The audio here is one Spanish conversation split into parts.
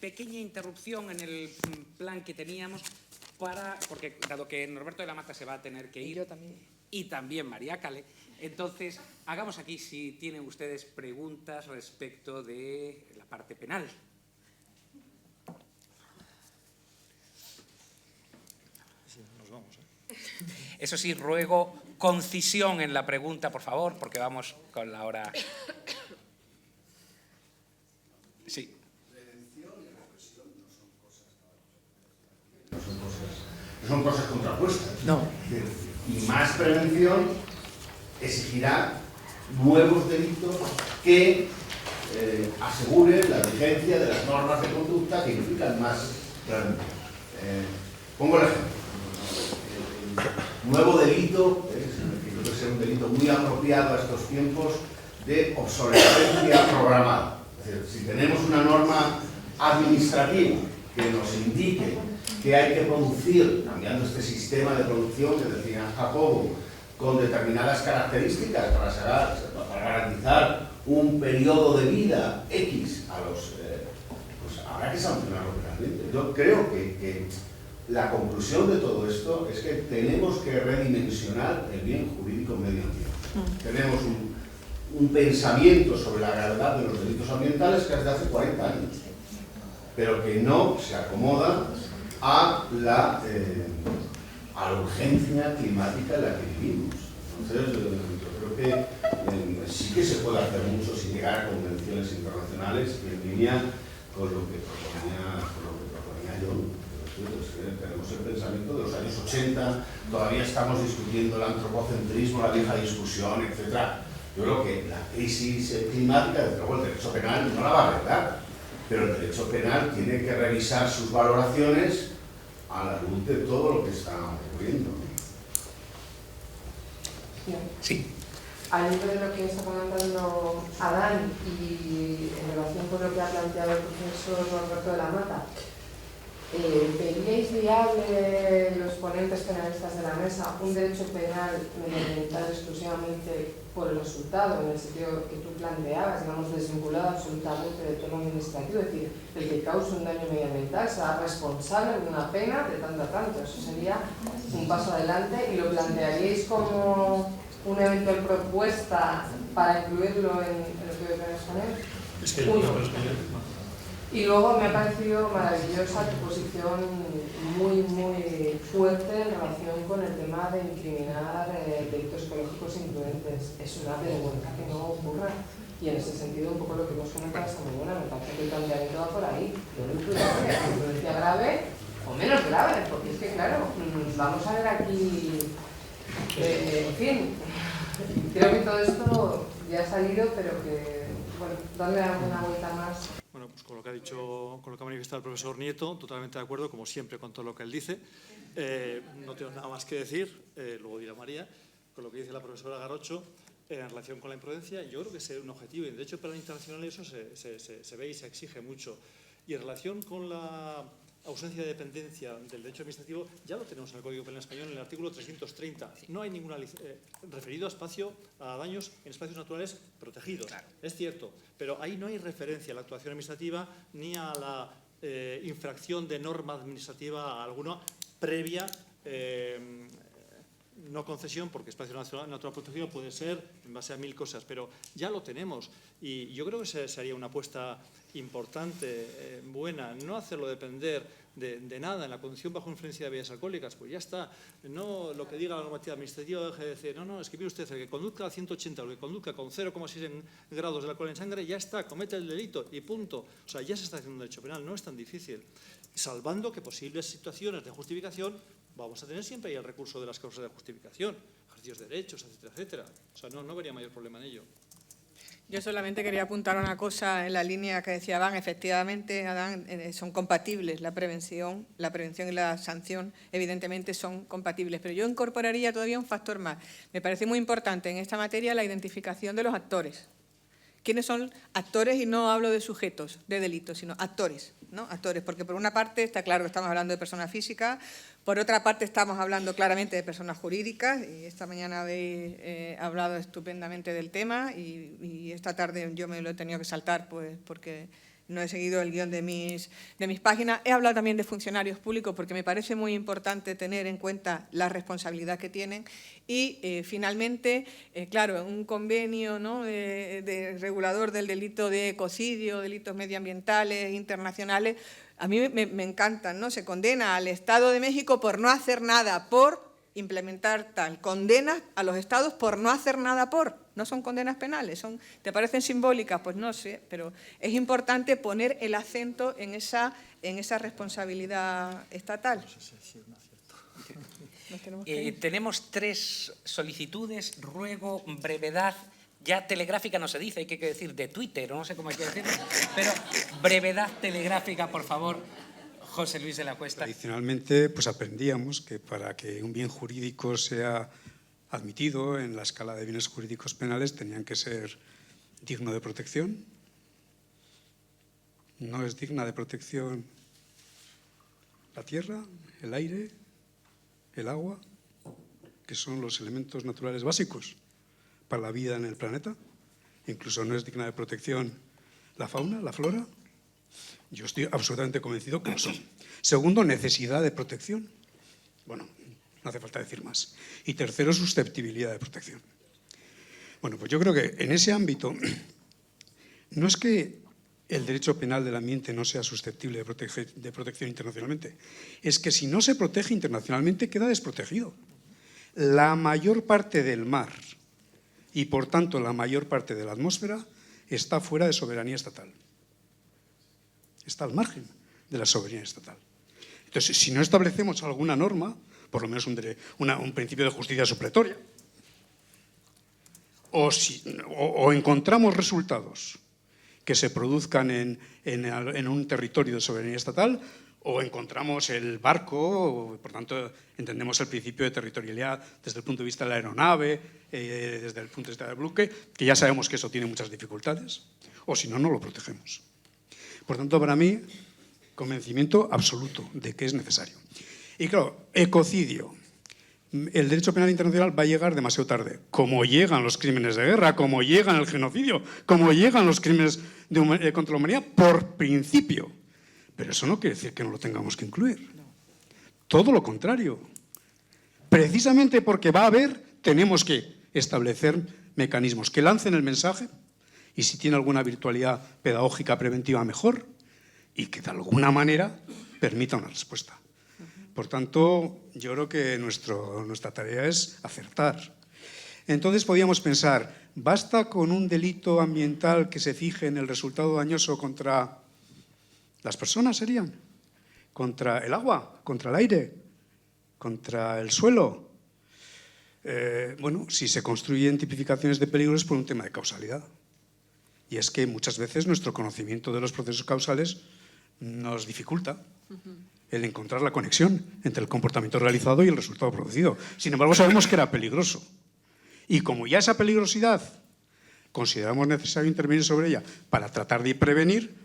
pequeña interrupción en el plan que teníamos porque dado que Norberto de la Mata se va a tener que ir, y yo también, y también María Cale, entonces hagamos aquí si tienen ustedes preguntas respecto de la parte penal. Sí, nos vamos, Eso sí, ruego concisión en la pregunta, por favor, porque vamos con la hora. Sí. Prevención y represión no son cosas contrapuestas. No. Y más prevención exigirá nuevos delitos que aseguren la vigencia de las normas de conducta que implican más prevención. Pongo el ejemplo. Nuevo delito, que creo que es un delito muy apropiado a estos tiempos, de obsolescencia programada. Es decir, si tenemos una norma administrativa que nos indique que hay que producir, cambiando este sistema de producción que decía Jacobo, con determinadas características para garantizar un periodo de vida X a los... pues habrá que sancionarlo penalmente. Yo creo que la conclusión de todo esto es que tenemos que redimensionar el bien jurídico medioambiental. Tenemos un pensamiento sobre la gravedad de los delitos ambientales que es de hace 40 años, pero que no se acomoda a la urgencia climática en la que vivimos. Entonces, yo creo que sí que se puede hacer mucho sin llegar a convenciones internacionales en línea con lo que proponía yo. Tenemos el pensamiento de los años 80, todavía estamos discutiendo el antropocentrismo, la vieja discusión, etc. Yo creo que la crisis climática, desde luego el derecho penal no la va a arreglar, pero el derecho penal tiene que revisar sus valoraciones a la luz de todo lo que está ocurriendo. Sí. Al hilo de lo que está comentando Adán y en relación con lo que ha planteado el profesor Norberto de la Mata, ¿veríais viable los ponentes penalistas de la mesa un derecho penal medioambiental exclusivamente por el resultado, en el sentido que tú planteabas, digamos, desvinculado absolutamente del tema administrativo? Es decir, el que cause un daño medioambiental será responsable de una pena de tanto a tanto. Eso sería un paso adelante y lo plantearíais como una eventual propuesta para incluirlo en lo que voy a exponer. Es que uno. Y luego me ha parecido maravillosa tu posición muy, muy fuerte en relación con el tema de incriminar delitos ecológicos imprudentes. Es una vergüenza que no ocurra. Y en ese sentido, un poco lo que hemos comentado esta mañana, me parece que el planteamiento va por ahí. Yo lo imprudencia grave o menos grave, porque es que, claro, vamos a ver aquí, en fin, creo que todo esto ya ha salido, pero que, bueno, darle alguna vuelta más. Bueno, pues con lo que ha dicho, con lo que ha manifestado el profesor Nieto, totalmente de acuerdo, como siempre, con todo lo que él dice. No tengo nada más que decir, luego dirá María, con lo que dice la profesora Garocho, en relación con la imprudencia. Yo creo que es un objetivo, y de hecho, para el internacional eso se ve y se exige mucho. Y en relación con la ausencia de dependencia del derecho administrativo, ya lo tenemos en el Código Penal Español, en el artículo 330. No hay ninguna referido a daños en espacios naturales protegidos. Claro. Es cierto, pero ahí no hay referencia a la actuación administrativa ni a la infracción de norma administrativa alguna previa no concesión, porque espacio natural protegido puede ser en base a 1000 cosas, pero ya lo tenemos. Y yo creo que se haría una apuesta importante, buena, no hacerlo depender de nada. En la conducción bajo influencia de bebidas alcohólicas, pues ya está. No lo que diga la normativa administrativa deje de decir, no, es que mire usted, el que conduzca a 180 o el que conduzca con 0,6 grados de alcohol en sangre, ya está, comete el delito y punto. O sea, ya se está haciendo un derecho penal, no es tan difícil. Salvando que posibles situaciones de justificación vamos a tener siempre ahí el recurso de las causas de justificación, ejercicios de derechos, etcétera, etcétera. O sea, no vería mayor problema en ello. Yo solamente quería apuntar una cosa en la línea que decía Adán. Efectivamente, Adán, son compatibles la prevención y la sanción, evidentemente son compatibles. Pero yo incorporaría todavía un factor más. Me parece muy importante en esta materia la identificación de los actores. ¿Quiénes son actores? Y no hablo de sujetos de delitos, sino actores, ¿no? Actores, porque por una parte está claro que estamos hablando de personas físicas, por otra parte estamos hablando claramente de personas jurídicas, y esta mañana habéis hablado estupendamente del tema, y esta tarde yo me lo he tenido que saltar pues porque no he seguido el guión de mis páginas. He hablado también de funcionarios públicos porque me parece muy importante tener en cuenta la responsabilidad que tienen. Y finalmente, claro, un convenio, ¿no?, de regulador del delito de ecocidio, delitos medioambientales internacionales, a mí me encantan, ¿no? Se condena al Estado de México por no hacer nada por implementar tal. Condenas a los estados por no hacer nada por. No son condenas penales, ¿te parecen simbólicas? Pues no sé, pero es importante poner el acento en esa responsabilidad estatal. Tenemos 3 solicitudes, ruego brevedad. Ya telegráfica no se dice, hay que decir de Twitter, o no sé cómo hay que decirlo, pero brevedad telegráfica, por favor, José Luis de la Cuesta. Tradicionalmente, pues aprendíamos que para que un bien jurídico sea admitido en la escala de bienes jurídicos penales tenían que ser digno de protección. ¿No es digna de protección la tierra, el aire, el agua, que son los elementos naturales básicos para la vida en el planeta? Incluso no es digna de protección la fauna, la flora. Yo estoy absolutamente convencido que lo son. Segundo, necesidad de protección. Bueno, no hace falta decir más. Y tercero, susceptibilidad de protección. Bueno, pues yo creo que en ese ámbito no es que el derecho penal del ambiente no sea susceptible de protección internacionalmente. Es que si no se protege internacionalmente queda desprotegido. La mayor parte del mar y, por tanto, la mayor parte de la atmósfera está fuera de soberanía estatal. Está al margen de la soberanía estatal. Entonces, si no establecemos alguna norma, por lo menos un principio de justicia supletoria, o encontramos resultados que se produzcan en un territorio de soberanía estatal, o encontramos el barco, por tanto entendemos el principio de territorialidad desde el punto de vista de la aeronave, desde el punto de vista del buque, que ya sabemos que eso tiene muchas dificultades, o si no, no lo protegemos. Por tanto, para mí, convencimiento absoluto de que es necesario. Y claro, ecocidio. El derecho penal internacional va a llegar demasiado tarde. Como llegan los crímenes de guerra, como llegan el genocidio, como llegan los crímenes contra la humanidad, por principio. Pero eso no quiere decir que no lo tengamos que incluir. Todo lo contrario. Precisamente porque va a haber, tenemos que establecer mecanismos que lancen el mensaje, y si tiene alguna virtualidad pedagógica preventiva, mejor, y que de alguna manera permita una respuesta. Por tanto, yo creo que nuestra tarea es acertar. Entonces podíamos pensar, ¿basta con un delito ambiental que se fije en el resultado dañoso contra las personas, serían? ¿Contra el agua? ¿Contra el aire? ¿Contra el suelo? Bueno, si se construyen tipificaciones de peligro es por un tema de causalidad. Y es que muchas veces nuestro conocimiento de los procesos causales nos dificulta el encontrar la conexión entre el comportamiento realizado y el resultado producido. Sin embargo, sabemos que era peligroso. Y como ya esa peligrosidad consideramos necesario intervenir sobre ella para tratar de prevenir,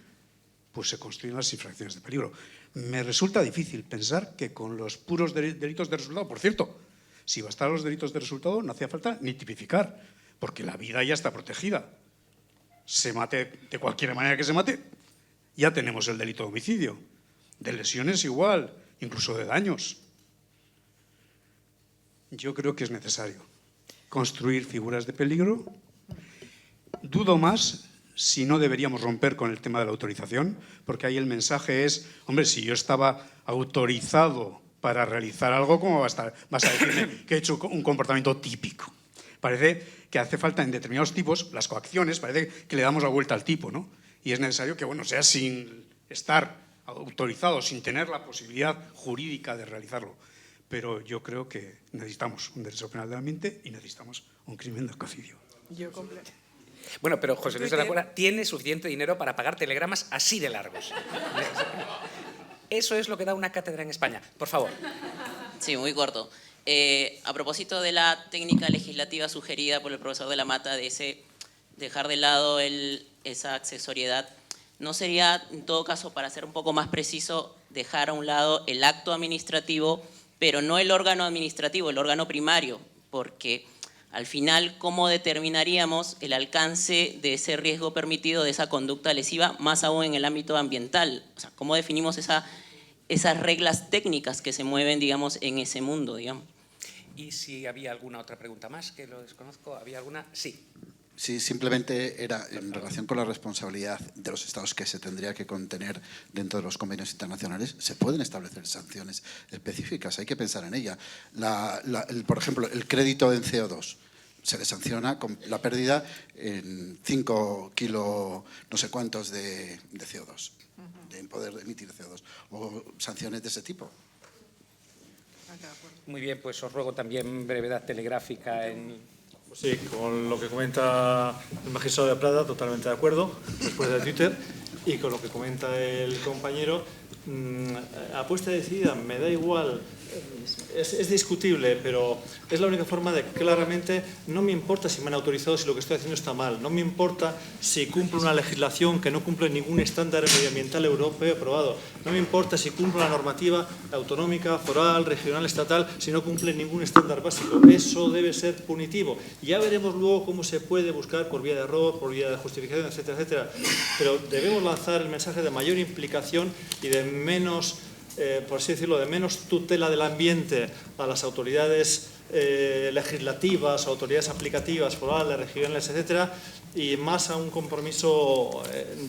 pues se construyen las infracciones de peligro. Me resulta difícil pensar que con los puros delitos de resultado, por cierto, si bastaran los delitos de resultado no hacía falta ni tipificar, porque la vida ya está protegida. Se mate de cualquier manera que se mate, ya tenemos el delito de homicidio. De lesiones igual, incluso de daños. Yo creo que es necesario construir figuras de peligro. Dudo más si no deberíamos romper con el tema de la autorización, porque ahí el mensaje es, hombre, si yo estaba autorizado para realizar algo, ¿cómo vas a decirme que he hecho un comportamiento típico? Parece que hace falta en determinados tipos, las coacciones, parece que le damos la vuelta al tipo, ¿no? Y es necesario que, bueno, sea sin estar autorizado, sin tener la posibilidad jurídica de realizarlo. Pero yo creo que necesitamos un derecho penal del ambiente y necesitamos un crimen de ecocidio. Bueno, pero José Luis de la Cuesta tiene suficiente dinero para pagar telegramas así de largos. Eso es lo que da una cátedra en España. Por favor. Sí, muy corto. A propósito de la técnica legislativa sugerida por el profesor de la Mata, de dejar de lado esa accesoriedad, ¿no sería, en todo caso, para ser un poco más preciso, dejar a un lado el acto administrativo, pero no el órgano administrativo, el órgano primario? Porque al final, ¿cómo determinaríamos el alcance de ese riesgo permitido, de esa conducta lesiva, más aún en el ámbito ambiental? O sea, ¿cómo definimos esas reglas técnicas que se mueven, digamos, en ese mundo, digamos? Y si había alguna otra pregunta más, que lo desconozco, ¿había alguna? Sí. Sí, simplemente era en relación con la responsabilidad de los Estados que se tendría que contener dentro de los convenios internacionales. Se pueden establecer sanciones específicas, hay que pensar en ella. Por ejemplo, el crédito en CO2 se le sanciona con la pérdida en 5 kilos no sé cuántos de CO2, de poder emitir CO2, o sanciones de ese tipo. Muy bien, pues os ruego también brevedad telegráfica en... Sí, con lo que comenta el magistrado de Prada, totalmente de acuerdo, después de Twitter, y con lo que comenta el compañero, apuesta decidida, me da igual, es discutible, pero es la única forma de claramente, no me importa si me han autorizado, si lo que estoy haciendo está mal, no me importa si cumplo una legislación que no cumple ningún estándar medioambiental europeo aprobado, no me importa si cumplo la normativa autonómica, foral, regional, estatal, si no cumple ningún estándar básico. Eso debe ser punitivo. Ya veremos luego cómo se puede buscar por vía de error, por vía de justificación, etcétera, etcétera. Pero debemos lanzar el mensaje de mayor implicación y de menos, por así decirlo, de menos tutela del ambiente a las autoridades legislativas, autoridades aplicativas, forales, regionales, etcétera, y más a un compromiso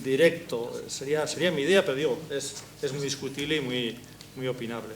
directo. Sería mi idea, pero digo, es muy discutible y muy opinable.